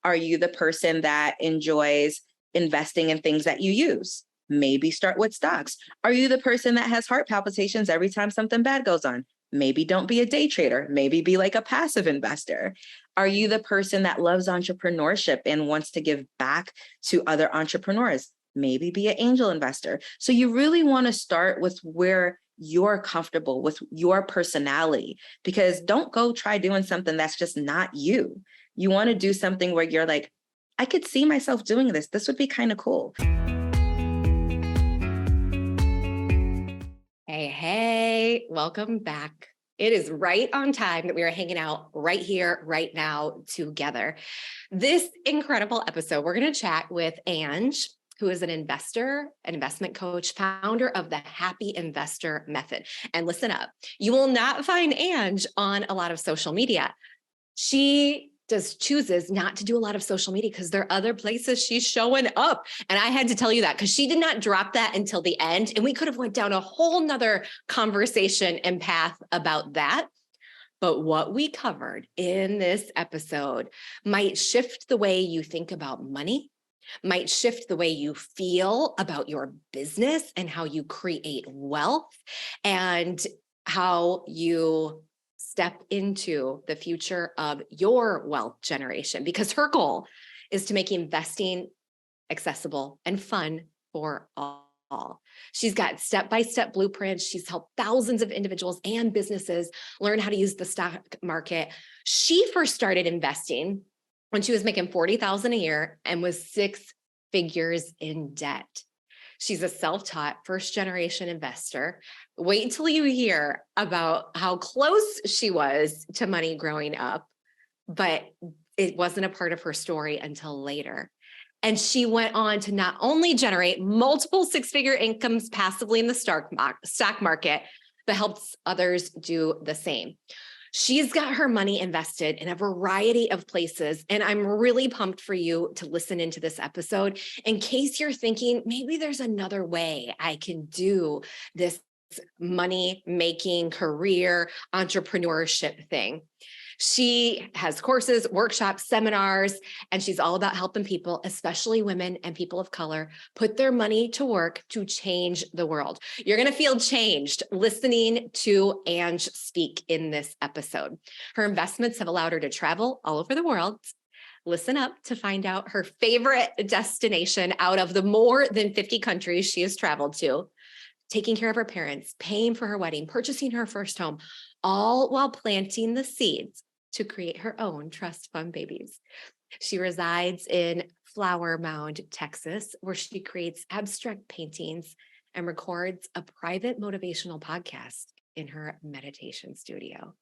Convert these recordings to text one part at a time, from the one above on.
Are you the person that enjoys investing in things that you use? Maybe start with stocks. Are you the person that has heart palpitations every time something bad goes on? Maybe don't be a day trader. Maybe be like a passive investor. Are you the person that loves entrepreneurship and wants to give back to other entrepreneurs? Maybe be an angel investor. So you really want to start with where you're comfortable with your personality, because don't go try doing something that's just not you. You want to do something where you're like, I could see myself doing this. This would be kind of cool. Hey, welcome back. It is right on time that we are hanging out right here, right now together. This incredible episode, we're going to chat with Ange, who is an investor, an investment coach, founder of the Happy Investor Method. And listen up, you will not find Ange on a lot of social media. She chooses not to do a lot of social media because there are other places she's showing up. And I had to tell you that because she did not drop that until the end. And we could have went down a whole nother conversation and path about that. But what we covered in this episode might shift the way you think about money, might shift the way you feel about your business and how you create wealth and how you step into the future of your wealth generation, because her goal is to make investing accessible and fun for all. She's got step-by-step blueprints. She's helped thousands of individuals and businesses learn how to use the stock market. She first started investing when she was making $40,000 a year and was 6 figures in debt. She's a self-taught first-generation investor. Wait until you hear about how close she was to money growing up, but it wasn't a part of her story until later. And she went on to not only generate multiple 6-figure incomes passively in the stock market, but helps others do the same. She's got her money invested in a variety of places, and I'm really pumped for you to listen into this episode in case you're thinking, maybe there's another way I can do this money-making career entrepreneurship thing. She has courses, workshops, seminars, and she's all about helping people, especially women and people of color, put their money to work to change the world. You're going to feel changed listening to Ange speak in this episode. Her investments have allowed her to travel all over the world. Listen up to find out her favorite destination out of the more than 50 countries she has traveled to, taking care of her parents, paying for her wedding, purchasing her first home, all while planting the seeds to create her own trust fund babies. She resides in Flower Mound, Texas, where she creates abstract paintings and records a private motivational podcast in her meditation studio.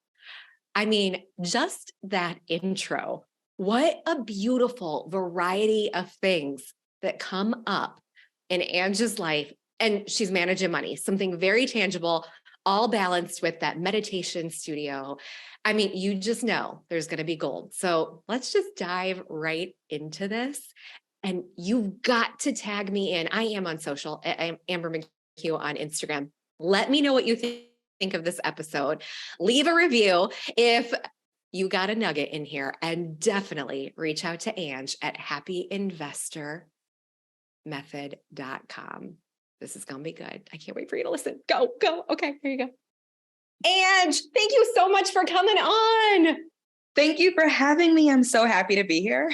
I mean, just that intro, what a beautiful variety of things that come up in Ange's life. And she's managing money, something very tangible, all balanced with that meditation studio. I mean, you just know there's going to be gold. So let's just dive right into this. And you've got to tag me in. I am on social. I'm Amber McCue on Instagram. Let me know what you think of this episode. Leave a review if you got a nugget in here, and definitely reach out to Ange at happyinvestormethod.com. This is going to be good. I can't wait for you to listen. Go. Okay, here you go. Ange, thank you so much for coming on. Thank you for having me. I'm so happy to be here.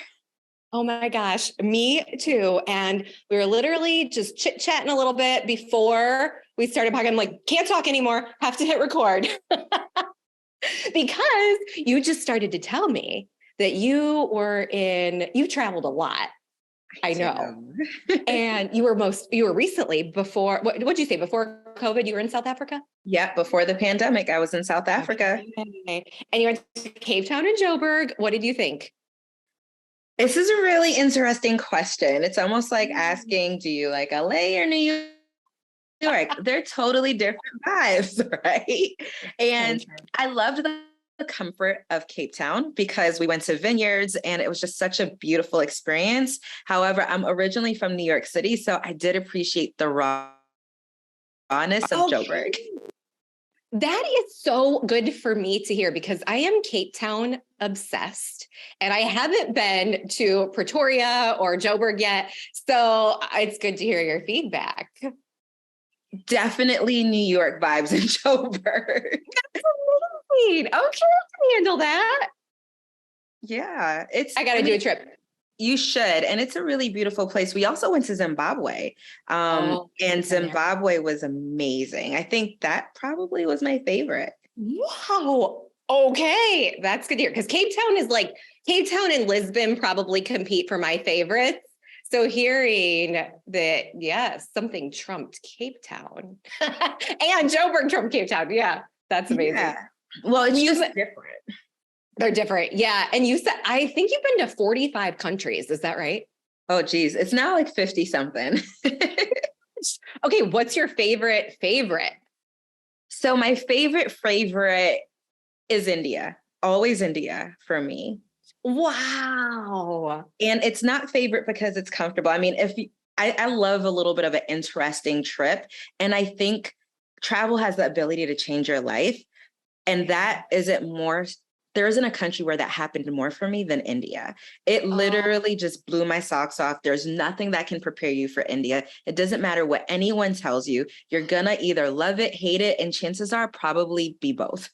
Oh my gosh, me too. And we were literally just chit-chatting a little bit before we started talking. I'm like, can't talk anymore. Have to hit record. Because you just started to tell me that you traveled a lot. I know. And you were recently before, what'd you say? Before COVID, you were in South Africa? Yeah. Before the pandemic, I was in South Africa. Okay. And you went to Cape Town and Joburg. What did you think? This is a really interesting question. It's almost like asking, do you like LA or New York? They're totally different vibes, right? And I loved the comfort of Cape Town because we went to vineyards and it was just such a beautiful experience. However, I'm originally from New York City, so I did appreciate the rawness of Joburg. That is so good for me to hear because I am Cape Town obsessed. And I haven't been to Pretoria or Joburg yet. So it's good to hear your feedback. Definitely New York vibes in Joburg. Okay, I can handle that. Yeah, I got to do a trip. You should. And it's a really beautiful place. We also went to Zimbabwe. And Zimbabwe was amazing. I think that probably was my favorite. Wow. Okay. That's good to hear. Because Cape Town and Lisbon probably compete for my favorites. So hearing that, yes, something trumped Cape Town and Joburg trumped Cape Town. Yeah, that's amazing. Yeah. Well, it's just different. They're different. Yeah. And you said, I think you've been to 45 countries. Is that right? Oh, geez. It's now like 50 something. Okay. What's your favorite? So my favorite is India. Always India for me. Wow. And it's not favorite because it's comfortable. I mean, I love a little bit of an interesting trip. And I think travel has the ability to change your life. And that there isn't a country where that happened more for me than India. It literally just blew my socks off. There's nothing that can prepare you for India. It doesn't matter what anyone tells you. You're gonna either love it, hate it, and chances are probably be both.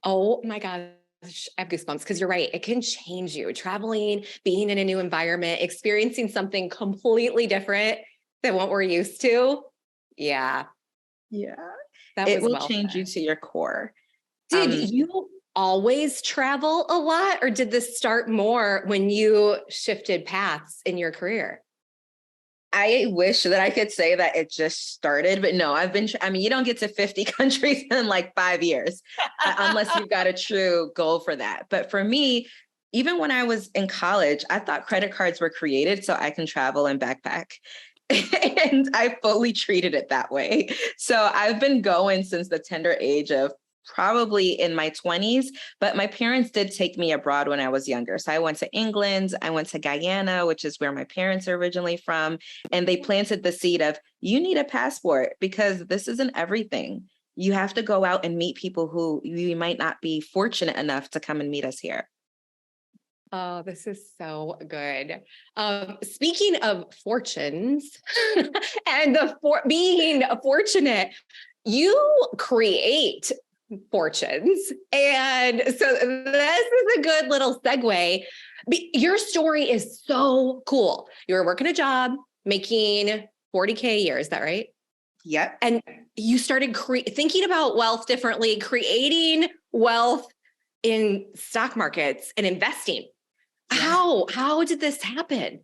Oh my gosh, I have goosebumps because you're right. It can change you. Traveling, being in a new environment, experiencing something completely different than what we're used to. Yeah. Yeah. It will change you to your core. Did you always travel a lot, or did this start more when you shifted paths in your career? I wish that I could say that it just started, but no, you don't get to 50 countries in like 5 years unless you've got a true goal for that. But for me, even when I was in college, I thought credit cards were created so I can travel and backpack. And I fully treated it that way. So I've been going since the tender age of probably in my 20s, but my parents did take me abroad when I was younger. So I went to England, I went to Guyana, which is where my parents are originally from. And they planted the seed of, you need a passport because this isn't everything. You have to go out and meet people who you might not be fortunate enough to come and meet us here. Oh, this is so good. Speaking of fortunes and being fortunate, you create fortunes. And so this is a good little segue. Your story is so cool. You were working a job, making 40K a year. Is that right? Yep. And you started thinking about wealth differently, creating wealth in stock markets and investing. Yeah. How did this happen?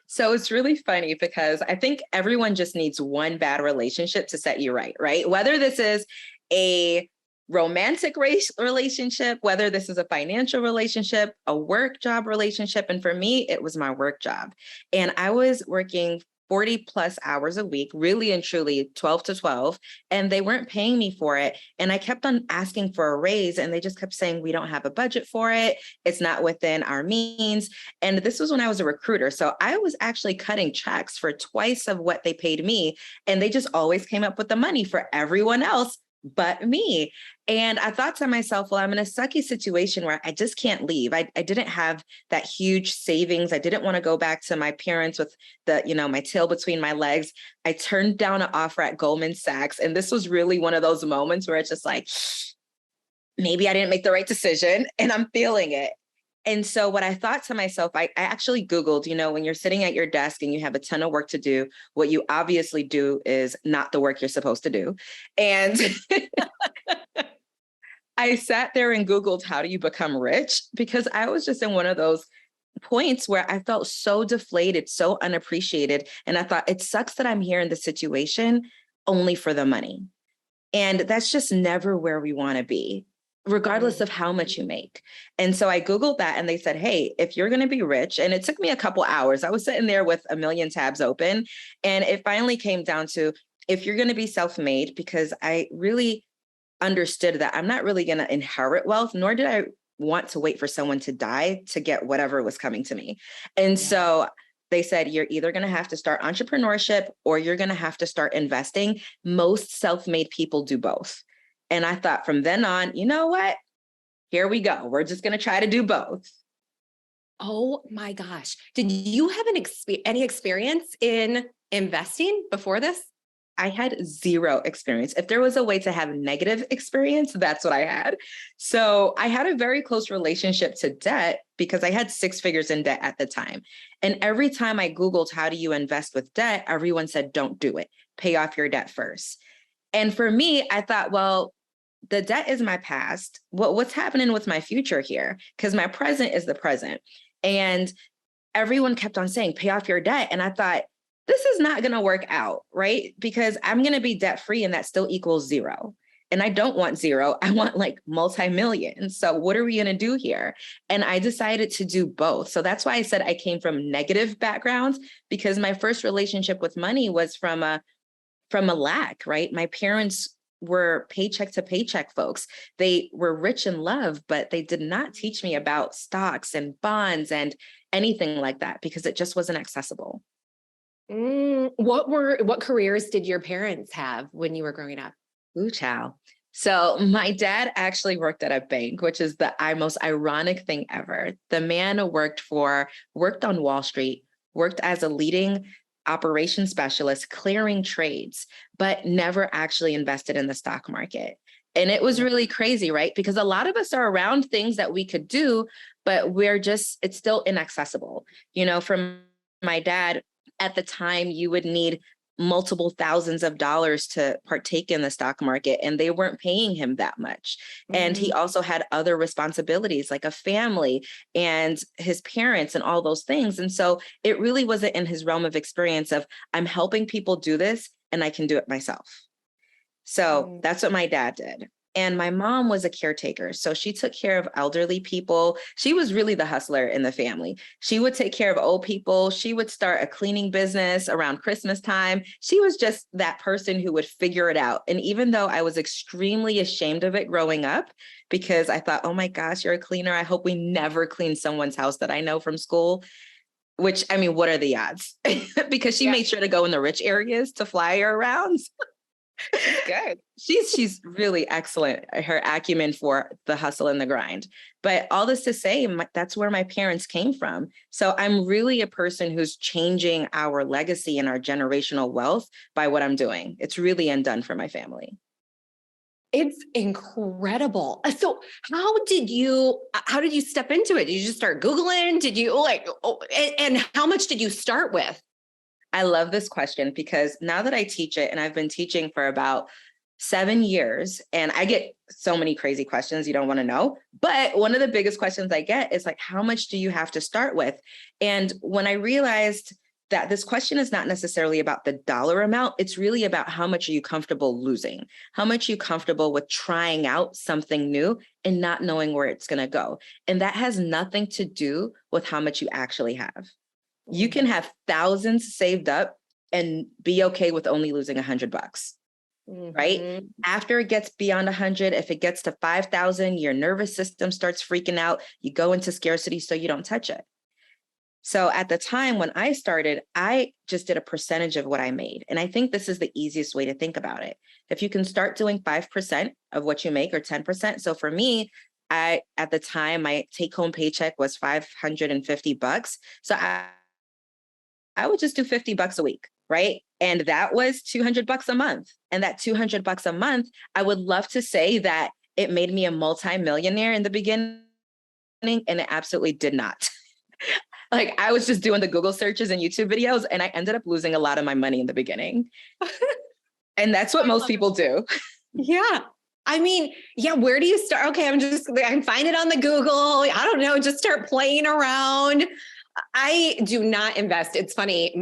So it's really funny because I think everyone just needs one bad relationship to set you right? Whether this is a romantic relationship, whether this is a financial relationship, a work job relationship. And for me, it was my work job. And I was working 40 plus hours a week, really and truly 12 to 12, and they weren't paying me for it. And I kept on asking for a raise and they just kept saying, we don't have a budget for it. It's not within our means. And this was when I was a recruiter. So I was actually cutting checks for twice of what they paid me. And they just always came up with the money for everyone else but me. And I thought to myself, well, I'm in a sucky situation where I just can't leave. I didn't have that huge savings. I didn't want to go back to my parents with my tail between my legs. I turned down an offer at Goldman Sachs. And this was really one of those moments where it's just like, maybe I didn't make the right decision and I'm feeling it. And so what I thought to myself, I actually Googled, when you're sitting at your desk and you have a ton of work to do, what you obviously do is not the work you're supposed to do. And I sat there and Googled, how do you become rich? Because I was just in one of those points where I felt so deflated, so unappreciated. And I thought, it sucks that I'm here in this situation only for the money. And that's just never where we want to be, regardless of how much you make. And so I Googled that and they said, hey, if you're going to be rich, and it took me a couple hours, I was sitting there with a million tabs open. And it finally came down to, if you're going to be self-made, because I really understood that I'm not really going to inherit wealth, nor did I want to wait for someone to die to get whatever was coming to me. And so they said, you're either going to have to start entrepreneurship or you're going to have to start investing. Most self-made people do both. And I thought from then on, you know what? here we go. We're just going to try to do both. Oh my gosh. Did you have any experience in investing before this? I had zero experience. If there was a way to have negative experience, that's what I had. So I had a very close relationship to debt because I had 6 figures in debt at the time. And every time I Googled, how do you invest with debt? Everyone said, don't do it. Pay off your debt first. And for me, I thought, well, the debt is my past. What's happening with my future here? Because my present is the present. And everyone kept on saying, pay off your debt. And I thought, this is not going to work out, right? Because I'm going to be debt free and that still equals 0. And I don't want 0. I want like multi-million. So what are we going to do here? And I decided to do both. So that's why I said I came from negative backgrounds, because my first relationship with money was from a lack, right? My parents were paycheck to paycheck folks. They were rich in love, but they did not teach me about stocks and bonds and anything like that because it just wasn't accessible. What careers did your parents have when you were growing up? Ooh, child. So my dad actually worked at a bank, which is the most ironic thing ever. The man worked on Wall Street, worked as a leading operations specialist, clearing trades, but never actually invested in the stock market. And it was really crazy, right? Because a lot of us are around things that we could do, but it's still inaccessible. From my dad, at the time, you would need multiple thousands of dollars to partake in the stock market, and they weren't paying him that much. And he also had other responsibilities like a family and his parents and all those things. And so it really wasn't in his realm of experience of, I'm helping people do this and I can do it myself. So that's what my dad did. And my mom was a caretaker. So she took care of elderly people. She was really the hustler in the family. She would take care of old people. She would start a cleaning business around Christmas time. She was just that person who would figure it out. And even though I was extremely ashamed of it growing up, because I thought, oh my gosh, you're a cleaner. I hope we never clean someone's house that I know from school. Which, I mean, what are the odds? Because she made sure to go in the rich areas to fly her around. Good. She's really excellent. Her acumen for the hustle and the grind. But all this to say, that's where my parents came from. So I'm really a person who's changing our legacy and our generational wealth by what I'm doing. It's really undone for my family. It's incredible. So how did you step into it? Did you just start Googling? Did you and how much did you start with? I love this question because now that I teach it, and I've been teaching for about 7 years, and I get so many crazy questions you don't want to know. But one of the biggest questions I get is like, how much do you have to start with? And when I realized that this question is not necessarily about the dollar amount, it's really about how much are you comfortable losing? How much are you comfortable with trying out something new and not knowing where it's going to go? And that has nothing to do with how much you actually have. You can have thousands saved up and be okay with only losing $100, right? After it gets beyond 100, if it gets to 5,000, your nervous system starts freaking out. You go into scarcity, so you don't touch it. So at the time when I started, I just did a percentage of what I made. And I think this is the easiest way to think about it. If you can start doing 5% of what you make or 10%. So for me, at the time, my take home paycheck was $550. So I would just do $50 a week, right? And that was $200 a month. And that $200 a month, I would love to say that it made me a multi-millionaire in the beginning, and it absolutely did not. Like I was just doing the Google searches and YouTube videos, and I ended up losing a lot of my money in the beginning. And that's what most people do. Yeah. I mean, yeah, where do you start? Okay, I'm find it on the Google. I don't know, just start playing around. I do not invest. It's funny.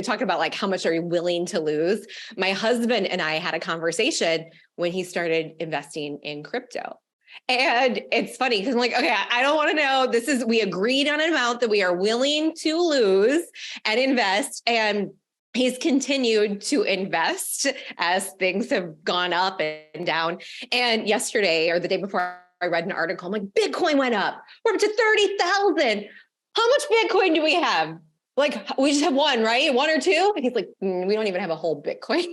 Talk about like, how much are you willing to lose? My husband and I had a conversation when he started investing in crypto. And it's funny because I'm like, okay, I don't want to know. We agreed on an amount that we are willing to lose and invest. And he's continued to invest as things have gone up and down. And yesterday or the day before, I read an article. I'm like, Bitcoin went up. We're up to 30,000. How much Bitcoin do we have? Like, we just have one, right? 1 or 2? And he's like, we don't even have a whole Bitcoin.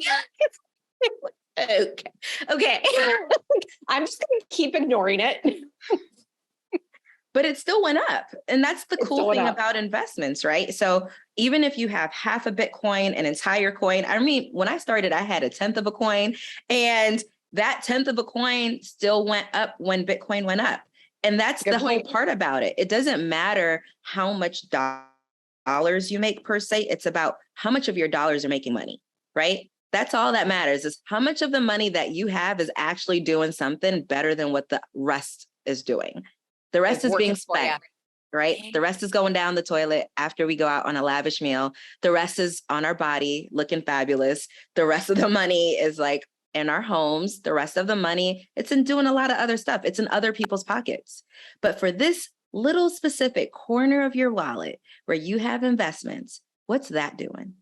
Okay. I'm just going to keep ignoring it. but it still went up. And that's the cool thing up. about investments, right? So even if you have half a Bitcoin, an entire coin, I mean, when I started, I had a tenth of a coin, and that tenth of a coin still went up when Bitcoin went up. And that's the whole part about it. It doesn't matter how much dollars you make per se. It's about how much of your dollars are making money, right? That's all that matters, is how much of the money that you have is actually doing something better than what the rest is doing. The rest is being spent, right? The rest is going down the toilet after we go out on a lavish meal. The rest is on our body looking fabulous. The rest of the money is like in our homes. The rest of the money, it's in doing a lot of other stuff. It's in other people's pockets. But for this little specific corner of your wallet where you have investments, what's that doing?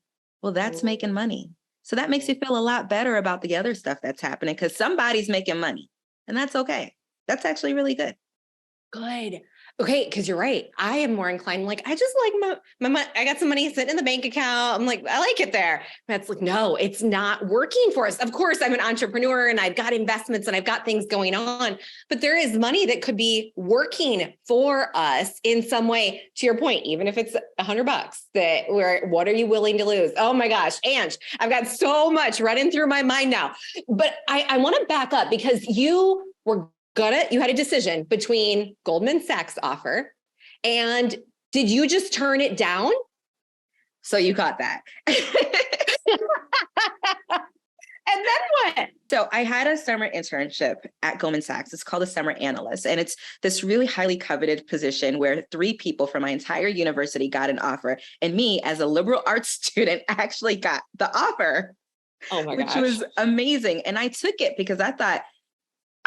Well, that's making money. So that makes you feel a lot better about the other stuff that's happening, because somebody's making money, and that's okay. That's actually really good. Good. Okay, because you're right. I am more inclined, like, I just like my money. I got some money sitting in the bank account. I'm like, I like it there. That's like, no, it's not working for us. Of course, I'm an entrepreneur and I've got investments and I've got things going on, but there is money that could be working for us in some way. To your point, even if it's $100, what are you willing to lose? Oh my gosh, Ange, I've got so much running through my mind now. But I want to back up, because you had a decision between Goldman Sachs offer, and did you just turn it down? So you caught that. And then what? So I had a summer internship at Goldman Sachs. It's called a summer analyst. And it's this really highly coveted position where 3 people from my entire university got an offer. And me, as a liberal arts student, actually got the offer. Oh my gosh. Which was amazing. And I took it because I thought,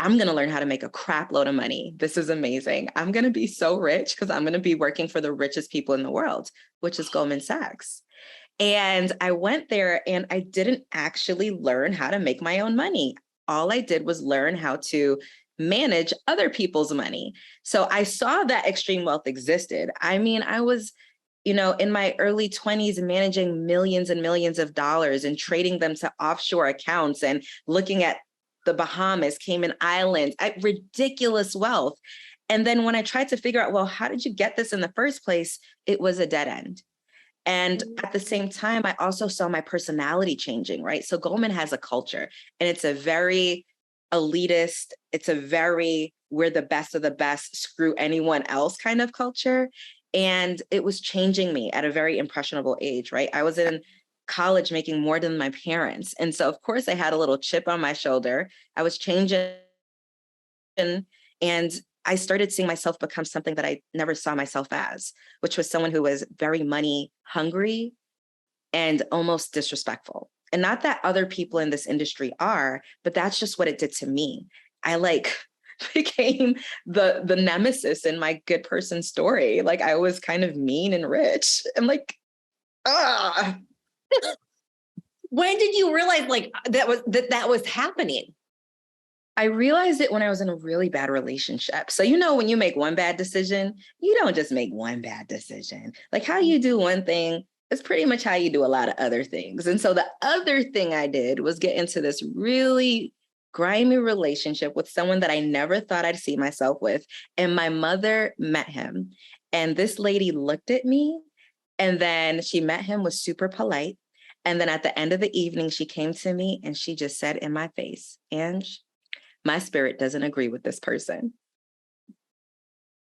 I'm going to learn how to make a crap load of money. This is amazing. I'm going to be so rich because I'm going to be working for the richest people in the world, which is Goldman Sachs. And I went there and I didn't actually learn how to make my own money. All I did was learn how to manage other people's money. So I saw that extreme wealth existed. I mean, I was, in my early 20s managing millions and millions of dollars and trading them to offshore accounts and looking at the Bahamas, Cayman Islands, ridiculous wealth. And then when I tried to figure out, well, how did you get this in the first place? It was a dead end. And at the same time, I also saw my personality changing, right? So Goldman has a culture, and it's a very elitist, it's a very, we're the best of the best, screw anyone else kind of culture. And it was changing me at a very impressionable age, right? I was in college making more than my parents. And so, of course, I had a little chip on my shoulder. I was changing, and I started seeing myself become something that I never saw myself as, which was someone who was very money hungry and almost disrespectful. And not that other people in this industry are, but that's just what it did to me. I became the nemesis in my good person story. Like, I was kind of mean and rich. I'm like, ah. When did you realize that was happening? I realized it when I was in a really bad relationship. So, when you make one bad decision, you don't just make one bad decision. Like, how you do one thing is pretty much how you do a lot of other things. And so the other thing I did was get into this really grimy relationship with someone that I never thought I'd see myself with. And my mother met him. And this lady looked at me, and then she met him, was super polite. And then at the end of the evening, she came to me and she just said in my face, Ange, my spirit doesn't agree with this person.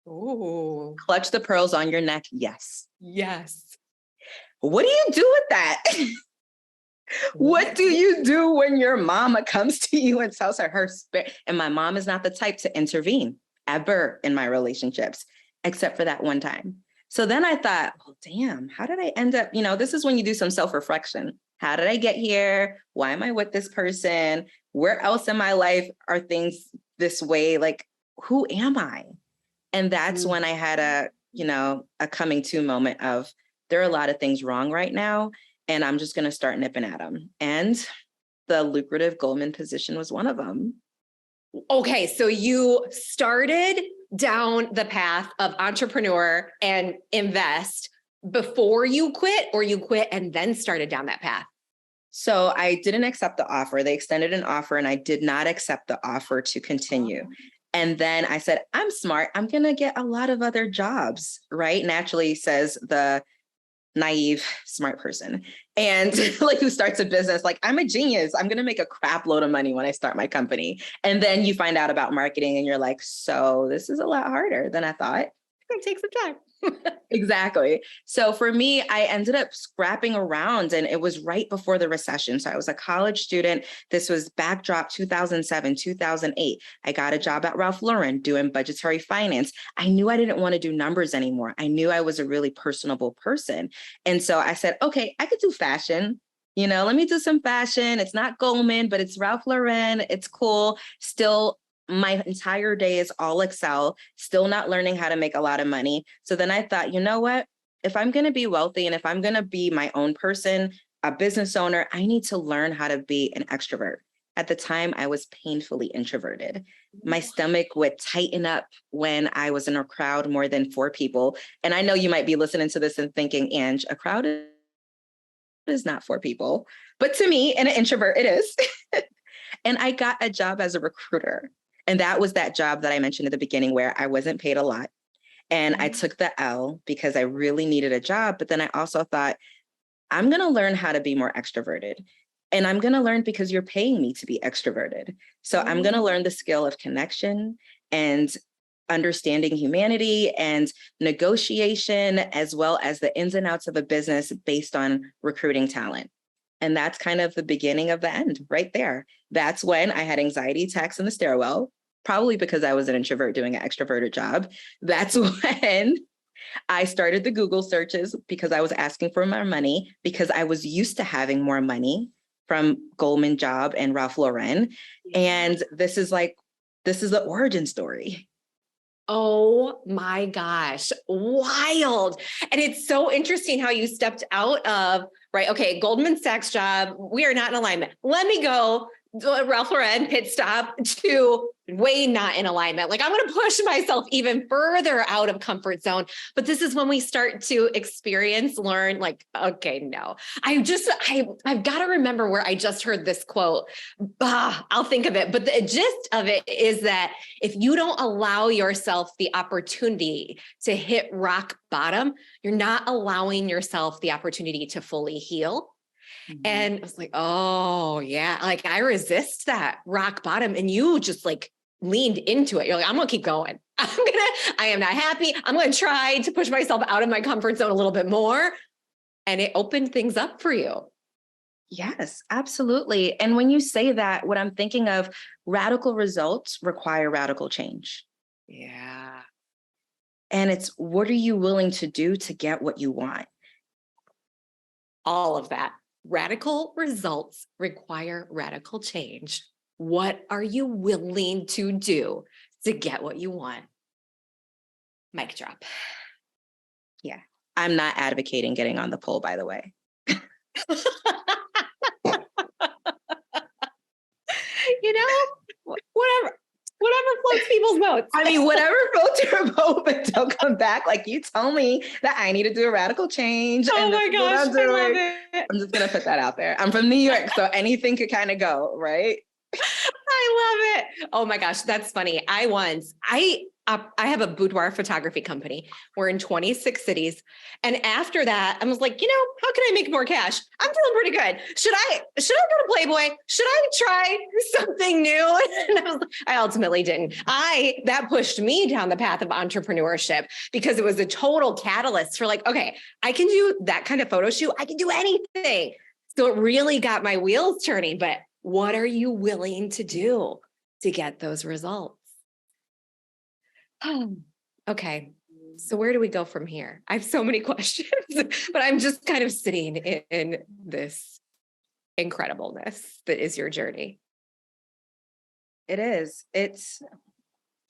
Oh, clutch the pearls on your neck. Yes. Yes. What do you do with that? What do you do when your mama comes to you and tells her spirit? And my mom is not the type to intervene ever in my relationships, except for that one time. So then I thought, well, damn, how did I end up? This is when you do some self-reflection. How did I get here? Why am I with this person? Where else in my life are things this way? Like, who am I? And that's when I had a coming to moment of, there are a lot of things wrong right now, and I'm just going to start nipping at them. And the lucrative Goldman position was one of them. Okay, so you started down the path of entrepreneur and invest before you quit, or you quit and then started down that path? So I didn't accept the offer. They extended an offer and I did not accept the offer to continue. And then I said, I'm smart. I'm going to get a lot of other jobs, right? Naturally, says the naive, smart person. And like who starts a business, like, I'm a genius. I'm going to make a crap load of money when I start my company. And then you find out about marketing and you're like, so this is a lot harder than I thought. It takes some time. Exactly. So for me, I ended up scrapping around, and it was right before the recession. So I was a college student. This was backdrop 2007, 2008. I got a job at Ralph Lauren doing budgetary finance. I knew I didn't want to do numbers anymore. I knew I was a really personable person. And so I said, okay, I could do fashion. Let me do some fashion. It's not Goldman, but it's Ralph Lauren. It's cool. Still, my entire day is all Excel, still not learning how to make a lot of money. So then I thought, you know what? If I'm going to be wealthy and if I'm going to be my own person, a business owner, I need to learn how to be an extrovert. At the time, I was painfully introverted. My stomach would tighten up when I was in a crowd more than 4 people. And I know you might be listening to this and thinking, Ange, a crowd is not 4 people. But to me, and an introvert, it is. And I got a job as a recruiter. And that was that job that I mentioned at the beginning where I wasn't paid a lot. And I took the L because I really needed a job. But then I also thought, I'm going to learn how to be more extroverted. And I'm going to learn because you're paying me to be extroverted. So I'm going to learn the skill of connection and understanding humanity and negotiation, as well as the ins and outs of a business based on recruiting talent. And that's kind of the beginning of the end right there. That's when I had anxiety attacks in the stairwell, probably because I was an introvert doing an extroverted job. That's when I started the Google searches because I was asking for more money because I was used to having more money from Goldman job and Ralph Lauren. And this is the origin story. Oh my gosh, wild. And it's so interesting how you stepped out of, right? Okay, Goldman Sachs job, we are not in alignment. Let me go Ralph Lauren pit stop to way not in alignment. Like, I'm going to push myself even further out of comfort zone. But this is when we start to experience, learn, like, okay, no, I've got to remember where I just heard this quote. I'll think of it. But the gist of it is that if you don't allow yourself the opportunity to hit rock bottom, you're not allowing yourself the opportunity to fully heal. And I was like, oh yeah, like I resist that rock bottom, and you just like leaned into it. You're like, I'm going to keep going. I am not happy. I'm going to try to push myself out of my comfort zone a little bit more. And it opened things up for you. Yes, absolutely. And when you say that, what I'm thinking of, radical results require radical change. Yeah. And it's, what are you willing to do to get what you want? All of that. Radical results require radical change. What are you willing to do to get what you want? Mic drop. Yeah. I'm not advocating getting on the pole, by the way. Whatever floats people's boats. I mean, whatever floats your boat, but don't come back. Like, you told me that I need to do a radical change. Oh and my gosh, I love it. I'm just going to put that out there. I'm from New York, so anything could kind of go, right? I love it. Oh my gosh, that's funny. I have a boudoir photography company. We're in 26 cities. And after that, I was like, how can I make more cash? I'm feeling pretty good. Should I go to Playboy? Should I try something new? And I ultimately didn't. That pushed me down the path of entrepreneurship because it was a total catalyst for like, okay, I can do that kind of photo shoot. I can do anything. So it really got my wheels turning. But what are you willing to do to get those results? Okay. So where do we go from here? I have so many questions, but I'm just kind of sitting in this incredibleness that is your journey. It is.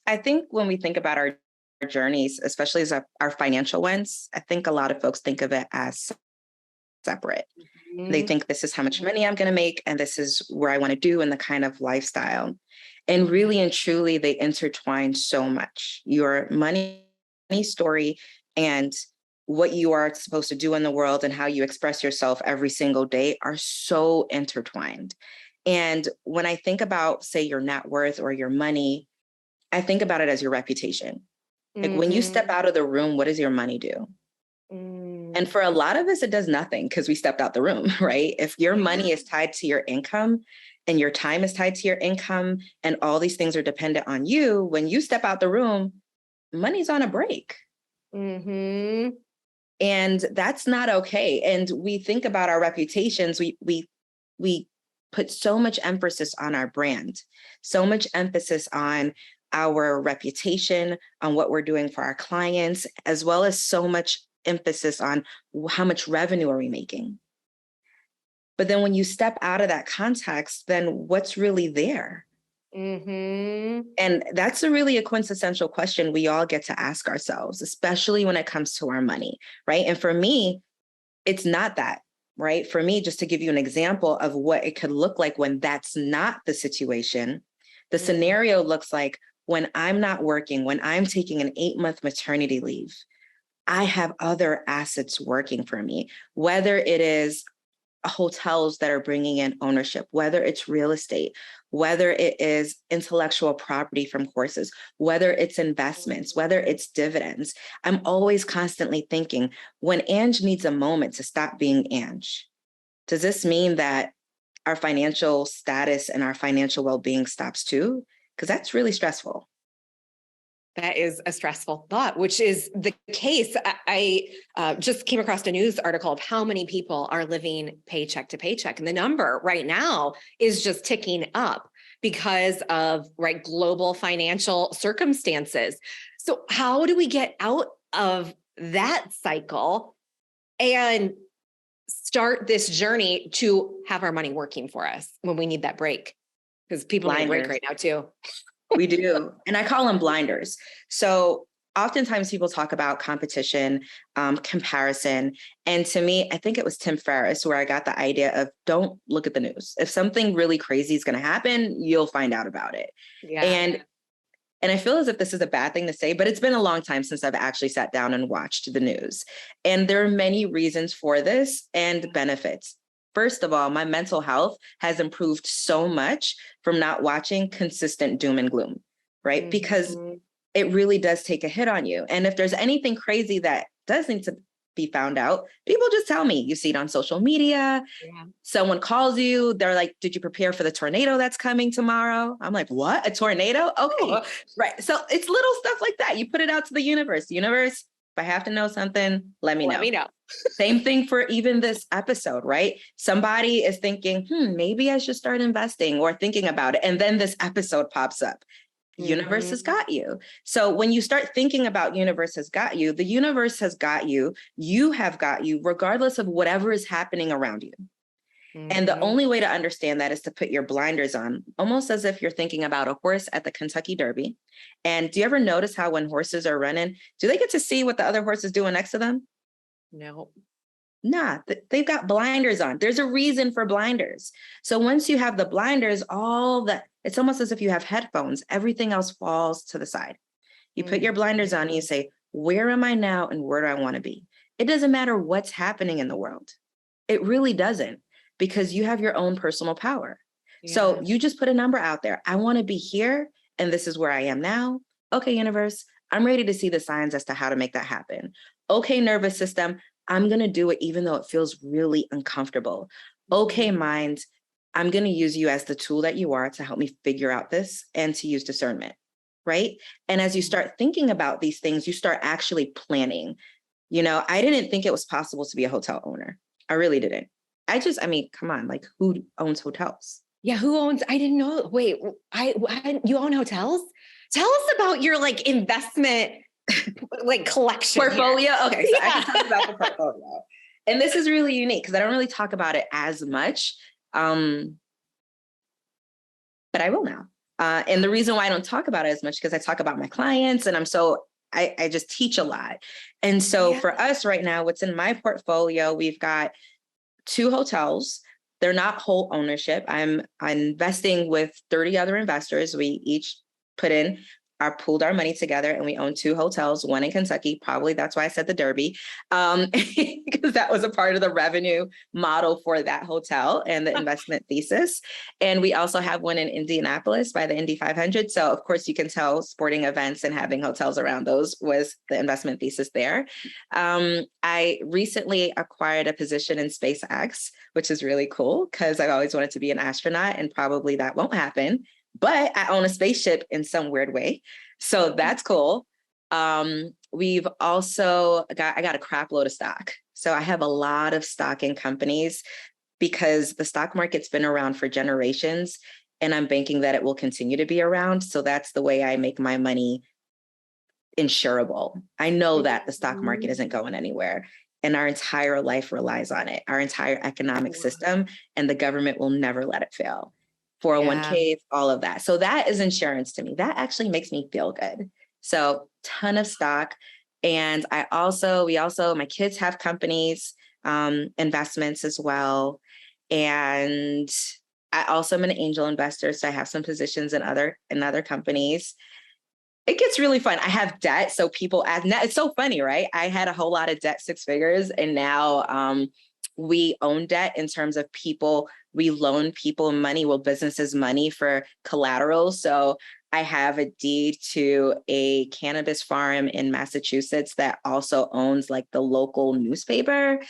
I think when we think about our journeys, especially as our financial ones, I think a lot of folks think of it as separate. Mm-hmm. They think this is how much money I'm going to make, and this is where I want to do and the kind of lifestyle. And really and truly, they intertwine so much. Your money story and what you are supposed to do in the world and how you express yourself every single day are so intertwined. And when I think about, say, your net worth or your money, I think about it as your reputation. Like when you step Mm-hmm. out of the room, what does your money do? And for a lot of us, it does nothing because we stepped out the room, right? If your money is tied to your income and your time is tied to your income and all these things are dependent on you, when you step out the room, money's on a break. Mm-hmm. And that's not okay. And we think about our reputations. We put so much emphasis on our brand, so much emphasis on our reputation, on what we're doing for our clients, as well as so much emphasis on how much revenue are we making. But then when you step out of that context, then what's really there? Mm-hmm. And that's a quintessential question we all get to ask ourselves, especially when it comes to our money, right? And for me, it's not that, right? For me, just to give you an example of what it could look like when that's not the situation, the scenario looks like when I'm not working, when I'm taking an 8-month maternity leave, I have other assets working for me, whether it is hotels that are bringing in ownership, whether it's real estate, whether it is intellectual property from courses, whether it's investments, whether it's dividends. I'm always constantly thinking, when Ange needs a moment to stop being Ange, does this mean that our financial status and our financial well-being stops too? Because that's really stressful. That is a stressful thought, which is the case. I just came across a news article of how many people are living paycheck to paycheck. And the number right now is just ticking up because of global financial circumstances. So how do we get out of that cycle and start this journey to have our money working for us when we need that break? Because people need a break right now too. We do. And I call them blinders. So oftentimes people talk about competition, comparison. And to me, I think it was Tim Ferriss where I got the idea of don't look at the news. If something really crazy is going to happen, you'll find out about it. Yeah. And I feel as if this is a bad thing to say, but it's been a long time since I've actually sat down and watched the news. And there are many reasons for this and benefits. First of all, my mental health has improved so much from not watching consistent doom and gloom, right? Mm-hmm. Because it really does take a hit on you. And if there's anything crazy that does need to be found out, people just tell me. You see it on social media. Yeah. Someone calls you. They're like, did you prepare for the tornado that's coming tomorrow? I'm like, what? A tornado? Okay. Oh. Right. So it's little stuff like that. You put it out to the universe. Universe, if I have to know something, let me know. Same thing for even this episode, right? Somebody is thinking, maybe I should start investing or thinking about it. And then this episode pops up. Universe has got you. So when you start thinking about universe has got you, the universe has got you. You have got you, regardless of whatever is happening around you. And the only way to understand that is to put your blinders on, almost as if you're thinking about a horse at the Kentucky Derby. And do you ever notice how when horses are running, do they get to see what the other horse is doing next to them? No. Nah, they've got blinders on. There's a reason for blinders. So once you have the blinders, it's almost as if you have headphones. Everything else falls to the side. You put your blinders on and you say, where am I now and where do I want to be? It doesn't matter what's happening in the world. It really doesn't, because you have your own personal power. Yeah. So you just put a number out there. I want to be here and this is where I am now. Okay, universe, I'm ready to see the signs as to how to make that happen. Okay, nervous system, I'm going to do it even though it feels really uncomfortable. Okay, mind, I'm going to use you as the tool that you are to help me figure out this and to use discernment, right? And as you start thinking about these things, you start actually planning. I didn't think it was possible to be a hotel owner. I really didn't. Come on, like who owns hotels? Yeah, who owns? I didn't know. Wait, you own hotels? Tell us about your investment collection portfolio. Here. Okay, so I can talk about the portfolio, and this is really unique because I don't really talk about it as much, but I will now. And the reason why I don't talk about it as much because I talk about my clients, and I just teach a lot. And so for us right now, what's in my portfolio, we've got 2 hotels. They're not whole ownership. I'm investing with 30 other investors. We each put in pooled our money together and we own 2 hotels, one in Kentucky. Probably that's why I said the Derby, because that was a part of the revenue model for that hotel and the investment thesis. And we also have one in Indianapolis by the Indy 500. So of course you can tell sporting events and having hotels around those was the investment thesis there. I recently acquired a position in SpaceX, which is really cool because I've always wanted to be an astronaut and probably that won't happen. But I own a spaceship in some weird way. So that's cool. We've also I got a crap load of stock. So I have a lot of stock in companies because the stock market's been around for generations and I'm banking that it will continue to be around. So that's the way I make my money insurable. I know that the stock market isn't going anywhere and our entire life relies on it, our entire economic system, and the government will never let it fail. 401k, all of that. So that is insurance to me. That actually makes me feel good. So ton of stock. And my kids have companies, investments as well. And I also am an angel investor. So I have some positions in other companies. It gets really fun. I have debt. So people ask, it's so funny, right? I had a whole lot of debt, 6 figures. And now we own debt in terms of we loan people money, businesses money for collateral. So I have a deed to a cannabis farm in Massachusetts that also owns like the local newspaper.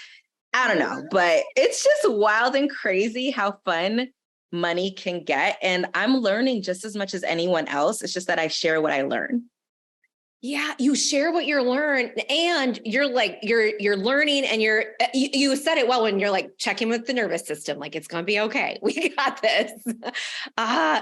I don't know, but it's just wild and crazy how fun money can get. And I'm learning just as much as anyone else. It's just that I share what I learn. Yeah, you share what you learn and you're learning and you said it well when you're like checking with the nervous system, like it's going to be okay. We got this.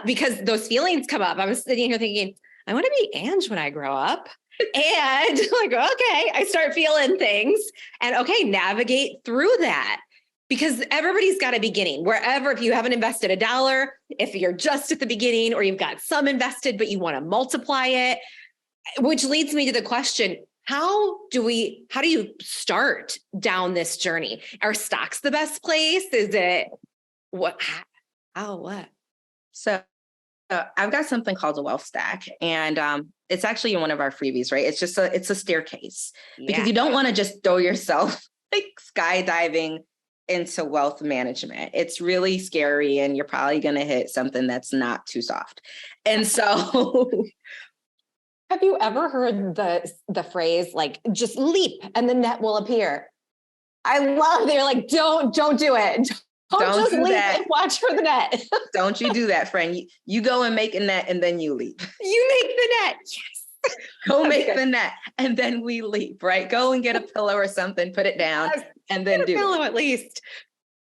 Because those feelings come up. I was sitting here thinking, I want to be Ange when I grow up. And like, okay, I start feeling things and okay, navigate through that. Because everybody's got a beginning wherever, if you haven't invested $1, if you're just at the beginning or you've got some invested, but you want to multiply it, which leads me to the question, how do you start down this journey? Are stocks the best place? Is it what? So I've got something called a wealth stack and it's actually in one of our freebies, right? It's just it's a staircase because you don't want to just throw yourself like skydiving into wealth management. It's really scary and you're probably going to hit something that's not too soft. And so have you ever heard the phrase like just leap and the net will appear? I love they're like, don't do it. Don't just leap that. And watch for the net. Don't you do that, friend. You go and make a net and then you leap. You make the net. Yes. Go make the net and then we leap, right? Go and get a pillow or something, put it down and then do pillow at least.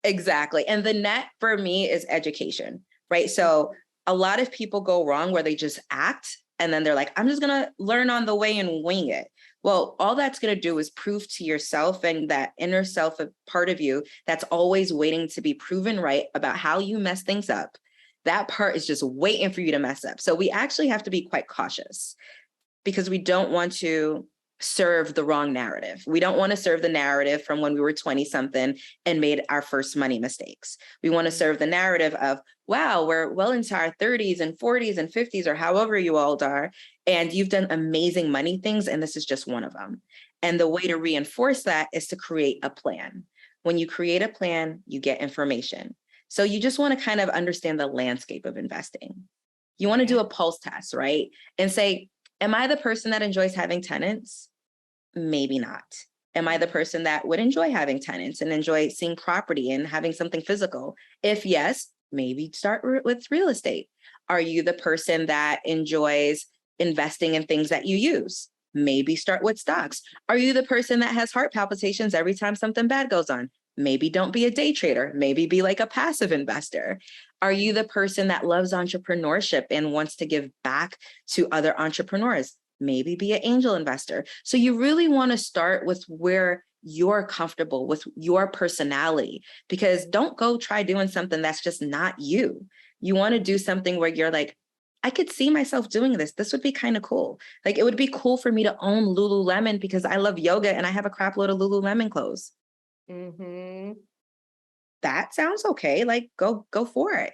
Exactly. And the net for me is education, right? So a lot of people go wrong where they just act and then they're like, I'm just going to learn on the way and wing it. Well, all that's going to do is prove to yourself and that inner self, a part of you that's always waiting to be proven right about how you mess things up. That part is just waiting for you to mess up. So we actually have to be quite cautious because we don't want to serve the wrong narrative. We don't want to serve the narrative from when we were 20 something and made our first money mistakes. We want to serve the narrative of, wow, we're well into our 30s and 40s and 50s or however you all are, and you've done amazing money things. And this is just one of them. And the way to reinforce that is to create a plan. When you create a plan, you get information. So you just want to kind of understand the landscape of investing. You want to do a pulse test, right? And say, am I the person that enjoys having tenants? Maybe not. Am I the person that would enjoy having tenants and enjoy seeing property and having something physical? If yes, maybe start with real estate. Are you the person that enjoys investing in things that you use? Maybe start with stocks. Are you the person that has heart palpitations every time something bad goes on? Maybe don't be a day trader. Maybe be like a passive investor. Are you the person that loves entrepreneurship and wants to give back to other entrepreneurs? Maybe be an angel investor. So you really want to start with where you're comfortable with your personality, because don't go try doing something that's just not you. You want to do something where you're like, I could see myself doing this. This would be kind of cool. Like it would be cool for me to own Lululemon because I love yoga and I have a crap load of Lululemon clothes. Mm-hmm. That sounds okay. Like go for it.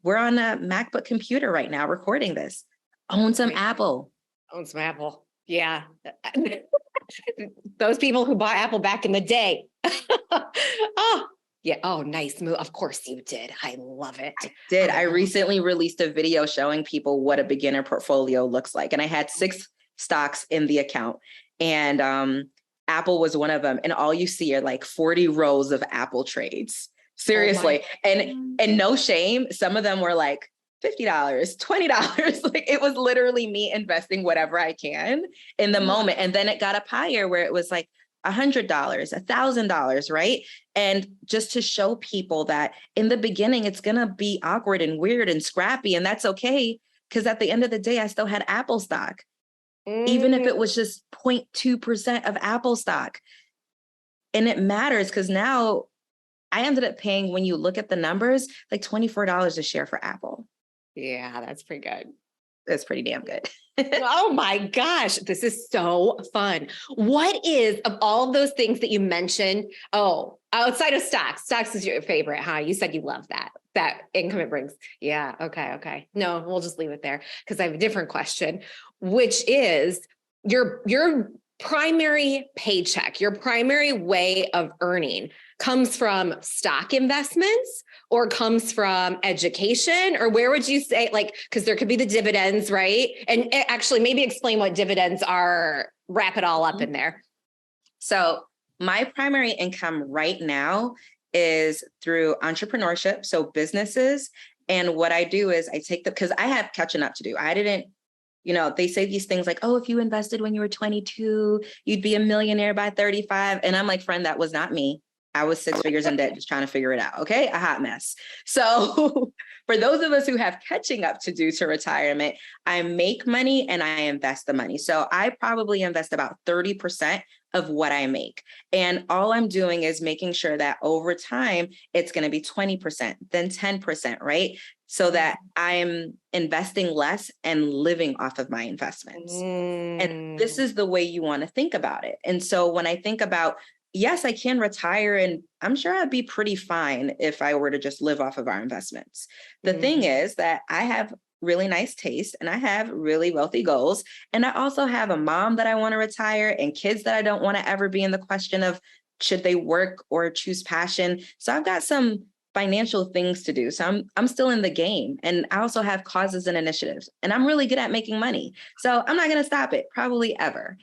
We're on a MacBook computer right now recording this. Own some Apple. Own some Apple. Yeah. Those people who bought Apple back in the day. Oh, yeah. Oh, nice move. Of course you did. I love it. I recently released a video showing people what a beginner portfolio looks like. And I had 6 stocks in the account. And Apple was one of them. And all you see are like 40 rows of Apple trades. Seriously. And no shame. Some of them were like $50, $20. Like it was literally me investing whatever I can in the moment. And then it got up higher where it was like $100, $1,000, right? And just to show people that in the beginning, it's going to be awkward and weird and scrappy. And that's okay. Because at the end of the day, I still had Apple stock, even if it was just 0.2% of Apple stock. And it matters because now I ended up paying, when you look at the numbers, like $24 a share for Apple. Yeah, that's pretty good. That's pretty damn good. Oh my gosh, this is so fun. What is, of all of those things that you mentioned, outside of stocks is your favorite, huh? You said you love that income it brings. Yeah, okay. No, we'll just leave it there because I have a different question, which is your primary paycheck, your primary way of earning comes from stock investments or comes from education, or where would you say, like, because there could be the dividends, right? And actually maybe explain what dividends are, wrap it all up in there. So my primary income right now is through entrepreneurship, so businesses. And what I do is I take because I have catching up to do. I didn't, they say these things like, oh, if you invested when you were 22, you'd be a millionaire by 35. And I'm like, friend, that was not me. I was 6 figures in debt, just trying to figure it out. Okay. A hot mess. So for those of us who have catching up to do to retirement, I make money and I invest the money. So I probably invest about 30% of what I make. And all I'm doing is making sure that over time, it's going to be 20%, then 10%, right? So that I'm investing less and living off of my investments. And this is the way you want to think about it. And so when I think about, yes, I can retire and I'm sure I'd be pretty fine if I were to just live off of our investments. The thing is that I have really nice taste and I have really wealthy goals. And I also have a mom that I want to retire and kids that I don't want to ever be in the question of should they work or choose passion. So I've got some financial things to do. So I'm still in the game. And I also have causes and initiatives and I'm really good at making money. So I'm not going to stop it probably ever.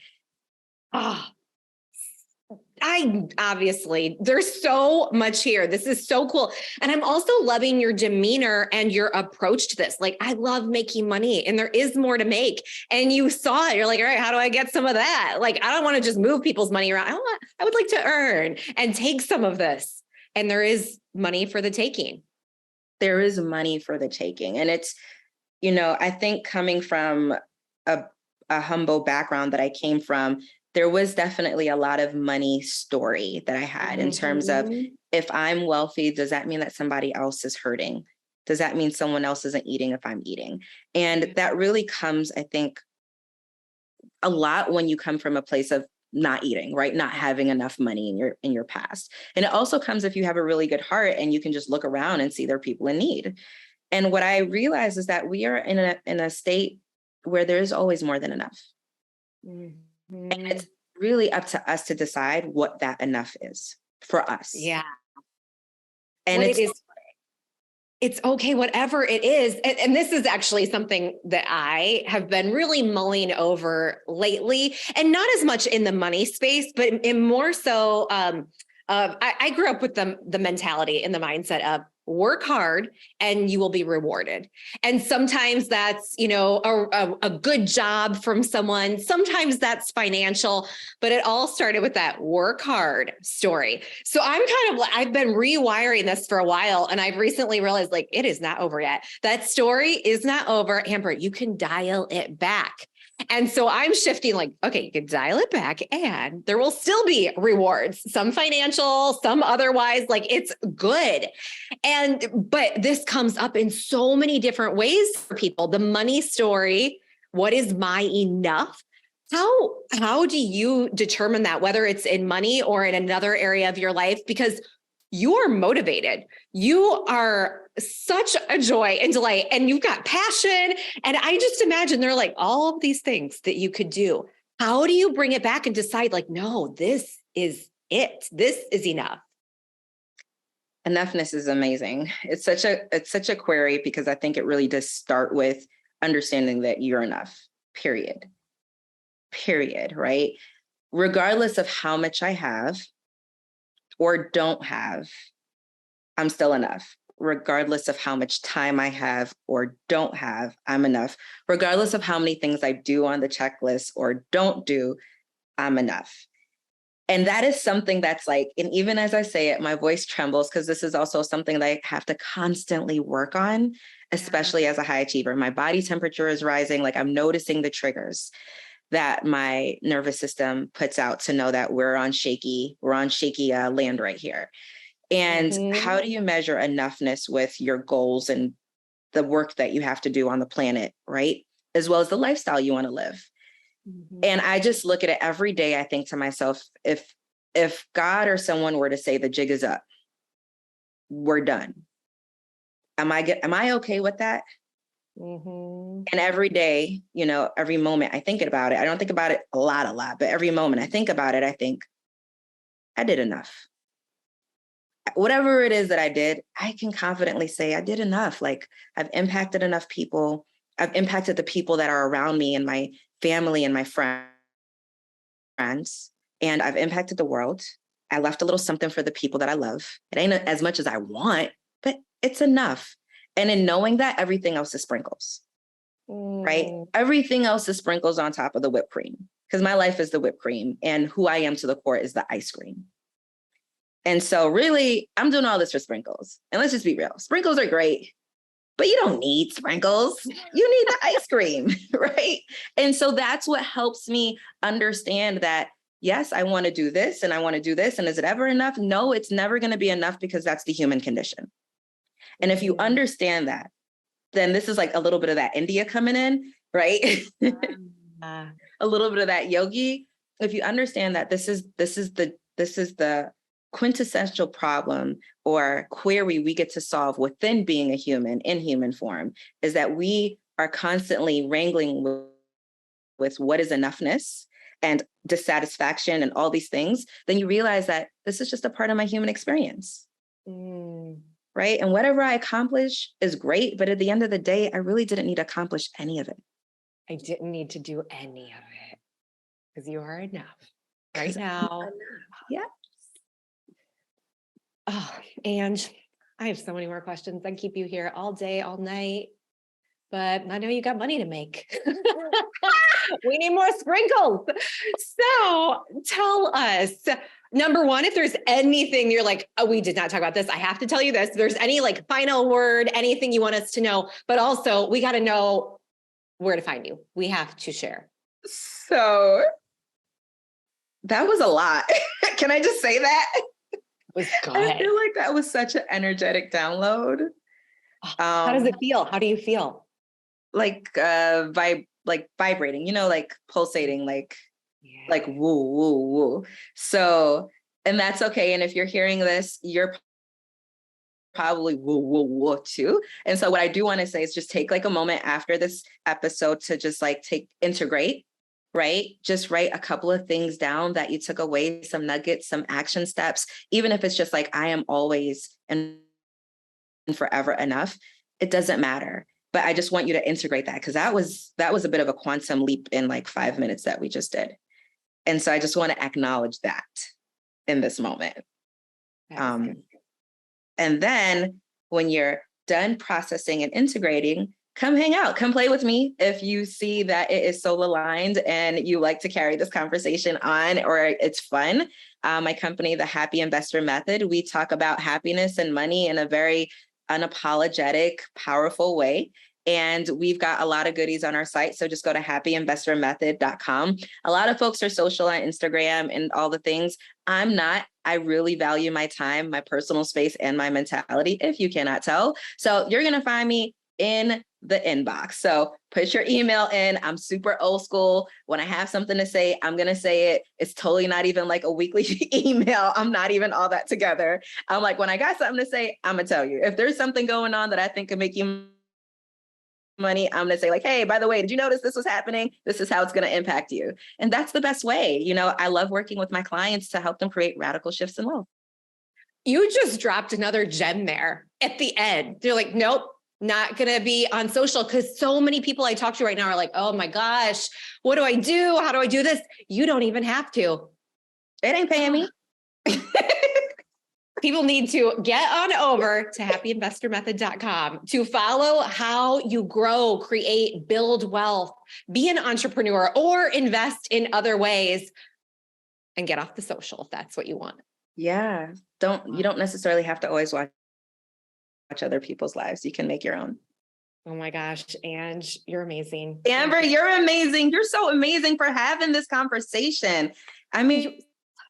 There's so much here. This is so cool. And I'm also loving your demeanor and your approach to this. Like, I love making money and there is more to make. And you saw it. You're like, all right, how do I get some of that? Like, I don't want to just move people's money around. I would like to earn and take some of this. And there is money for the taking. There is money for the taking. And it's, I think coming from a humble background that I came from, there was definitely a lot of money story that I had in terms of if I'm wealthy, does that mean that somebody else is hurting? Does that mean someone else isn't eating if I'm eating? And that really comes, I think, a lot when you come from a place of not eating, right? Not having enough money in your past. And it also comes if you have a really good heart and you can just look around and see there are people in need. And what I realize is that we are in a state where there is always more than enough. And it's really up to us to decide what that enough is for us. Yeah. And it's okay, whatever it is. And this is actually something that I have been really mulling over lately, and not as much in the money space, but in more so, I grew up with the mentality and the mindset of work hard and you will be rewarded. And sometimes that's, a good job from someone. Sometimes that's financial, but it all started with that work hard story. So I've been rewiring this for a while. And I've recently realized like, it is not over yet. That story is not over. Amber, you can dial it back. And so I'm shifting like, okay, you can dial it back and there will still be rewards, some financial, some otherwise, like it's good. But this comes up in so many different ways for people. The money story, what is my enough? How do you determine that, whether it's in money or in another area of your life? Because you're motivated. You are such a joy and delight, and you've got passion. And I just imagine there are like all of these things that you could do. How do you bring it back and decide like, no, this is it. This is enough. Enoughness is amazing. It's such a query, because I think it really does start with understanding that you're enough, period, right? Regardless of how much I have or don't have, I'm still enough. Regardless of how much time I have or don't have, I'm enough. Regardless of how many things I do on the checklist or don't do, I'm enough. And that is something that's like, and even as I say it, my voice trembles, because this is also something that I have to constantly work on, especially as a high achiever. My body temperature is rising. Like, I'm noticing the triggers that my nervous system puts out to know that we're on shaky land right here. And how do you measure enoughness with your goals and the work that you have to do on the planet, right? As well as the lifestyle you want to live. And I just look at it every day. I think to myself, if God or someone were to say the jig is up, we're done. Am I okay with that? And every day, every moment I think about it, I don't think about it a lot, but every moment I think about it, I think I did enough. Whatever it is that I did, I can confidently say I did enough. Like, I've impacted enough people. I've impacted the people that are around me and my family and my friends. And I've impacted the world. I left a little something for the people that I love. It ain't as much as I want, but it's enough. And in knowing that, everything else is sprinkles, right? Everything else is sprinkles on top of the whipped cream, because my life is the whipped cream and who I am to the core is the ice cream. And so really, I'm doing all this for sprinkles. And let's just be real. Sprinkles are great, but you don't need sprinkles. You need the ice cream, right? And so that's what helps me understand that, yes, I want to do this and I want to do this. And is it ever enough? No, it's never going to be enough, because that's the human condition. And if you understand that, then this is like a little bit of that India coming in, right? A little bit of that yogi. If you understand that this is the quintessential problem or query we get to solve within being a human in human form, is that we are constantly wrangling with what is enoughness and dissatisfaction and all these things, then you realize that this is just a part of my human experience. Right? And whatever I accomplish is great, but at the end of the day, I really didn't need to accomplish any of it. I didn't need to do any of it, because you are enough right now. Yeah. Oh, Ange, I have so many more questions. I keep you here all day, all night, but I know you got money to make. We need more sprinkles. So tell us, number one, if there's anything you're like, oh, we did not talk about this, I have to tell you this. If there's any like final word, anything you want us to know, but also we got to know where to find you. We have to share. So that was a lot. Can I just say that? Go ahead. I feel like that was such an energetic download. How does it feel? How do you feel? Like vibrating, like pulsating, like woo, woo, woo. So, and that's okay. And if you're hearing this, you're probably woo, woo, woo too. And so what I do want to say is just take like a moment after this episode to just like integrate, right? Just write a couple of things down that you took away, some nuggets, some action steps, even if it's just like, I am always and forever enough. It doesn't matter. But I just want you to integrate that, because that was a bit of a quantum leap in like 5 minutes that we just did. And so I just want to acknowledge that in this moment. And then when you're done processing and integrating, come hang out, come play with me. If you see that it is soul aligned and you like to carry this conversation on, or it's fun. My company, The Happy Investor Method, we talk about happiness and money in a very unapologetic, powerful way. And we've got a lot of goodies on our site. So just go to happyinvestormethod.com. A lot of folks are social on Instagram and all the things. I'm not. I really value my time, my personal space, and my mentality, if you cannot tell. So you're going to find me in the inbox. So put your email in. I'm super old school. When I have something to say, I'm going to say it. It's totally not even like a weekly email. I'm not even all that together. I'm like, when I got something to say, I'm going to tell you. If there's something going on that I think could make you money, I'm going to say like, hey, by the way, did you notice this was happening? This is how it's going to impact you. And that's the best way. I love working with my clients to help them create radical shifts in wealth. You just dropped another gem there at the end. They're like, nope, not going to be on social, because so many people I talk to right now are like, oh my gosh, what do I do? How do I do this? You don't even have to. It ain't paying me. People need to get on over to happyinvestormethod.com to follow how you grow, create, build wealth, be an entrepreneur, or invest in other ways, and get off the social if that's what you want. Yeah. You don't necessarily have to always watch other people's lives. You can make your own. Oh my gosh, Ange, you're amazing. Amber, you're amazing. You're so amazing for having this conversation. I mean,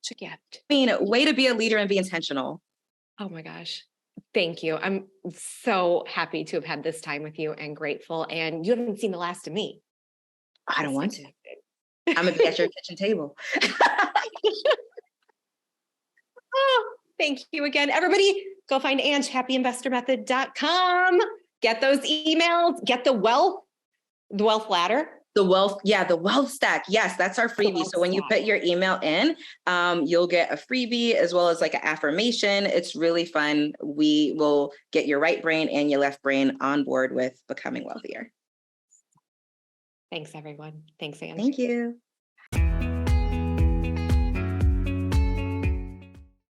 such a gift. Way to be a leader and be intentional. Oh my gosh. Thank you. I'm so happy to have had this time with you and grateful. And you haven't seen the last of me. I don't want to. I'm going to be at your kitchen table. Oh, thank you again. Everybody, go find Ange, happyinvestormethod.com. Get those emails, get the wealth ladder. The wealth stack. Yes, that's our freebie. So when you put your email in, you'll get a freebie as well as like an affirmation. It's really fun. We will get your right brain and your left brain on board with becoming wealthier. Thanks, everyone. Thanks, Ange. Thank you.